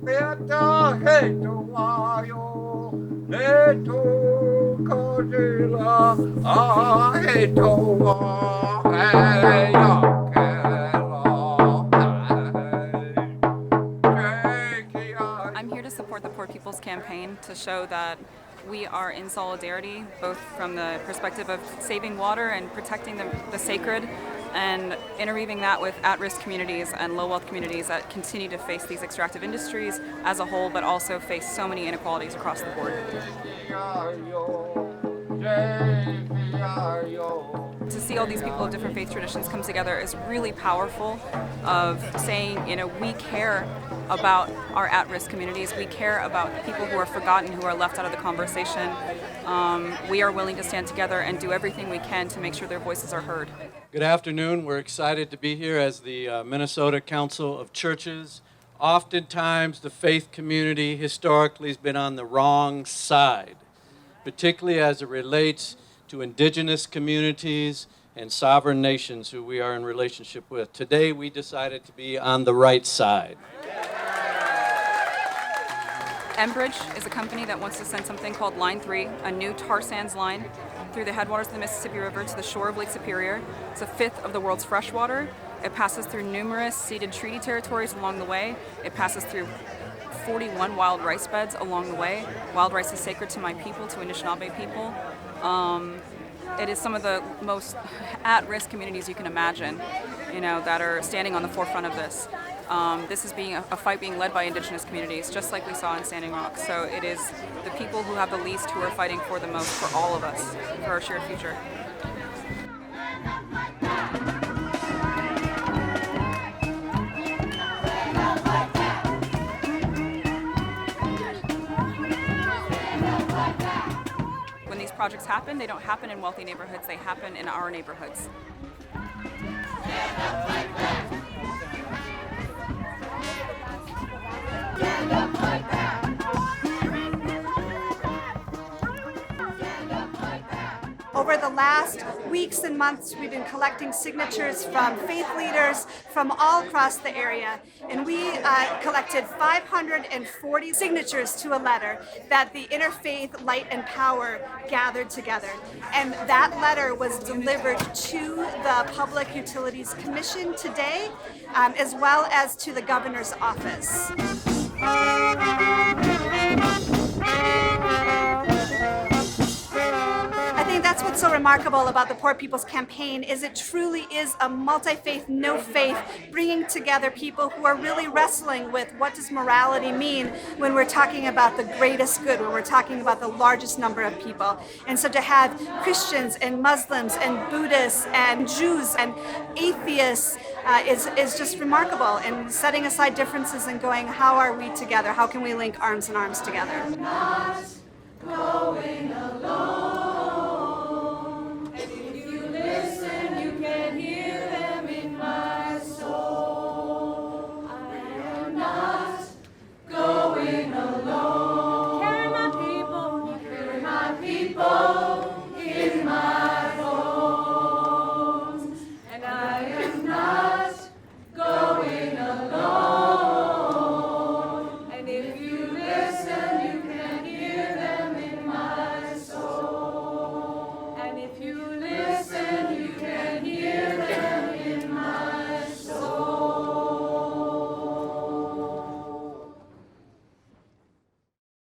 Beata hetoayo, neto kajela, hetoa, I'm here to support the Poor People's Campaign to show that we are in solidarity, both from the perspective of saving water and protecting the sacred, and interweaving that with at-risk communities and low-wealth communities that continue to face these extractive industries as a whole, but also face so many inequalities across the board. To see all these people of different faith traditions come together is really powerful, of saying, we care about our at-risk communities. We care about people who are forgotten, who are left out of the conversation. We are willing to stand together and do everything we can to make sure their voices are heard. Good afternoon. We're excited to be here as the Minnesota Council of Churches. Oftentimes, the faith community historically has been on the wrong side, particularly as it relates to indigenous communities and sovereign nations who we are in relationship with. Today, we decided to be on the right side. Enbridge is a company that wants to send something called Line 3, a new tar sands line, through the headwaters of the Mississippi River to the shore of Lake Superior. It's a fifth of the world's freshwater. It passes through numerous ceded treaty territories along the way. It passes through 41 wild rice beds along the way. Wild rice is sacred to my people, to Anishinaabe people. It is some of the most at-risk communities you can imagine, that are standing on the forefront of this. This is a fight being led by indigenous communities, just like we saw in Standing Rock. So it is the people who have the least who are fighting for the most for all of us, for our shared future. When these projects happen, they don't happen in wealthy neighborhoods, they happen in our neighborhoods. Over the last weeks and months, we've been collecting signatures from faith leaders from all across the area, and we collected 540 signatures to a letter that the Interfaith Light and Power gathered together. And that letter was delivered to the Public Utilities Commission today, as well as to the governor's office. I think that's what's so remarkable about the Poor People's Campaign is it truly is a multi-faith, no faith, bringing together people who are really wrestling with what does morality mean when we're talking about the greatest good, when we're talking about the largest number of people. And so to have Christians and Muslims and Buddhists and Jews and atheists is just remarkable, and setting aside differences and going, how are we together? How can we link arms and arms together? Not going alone.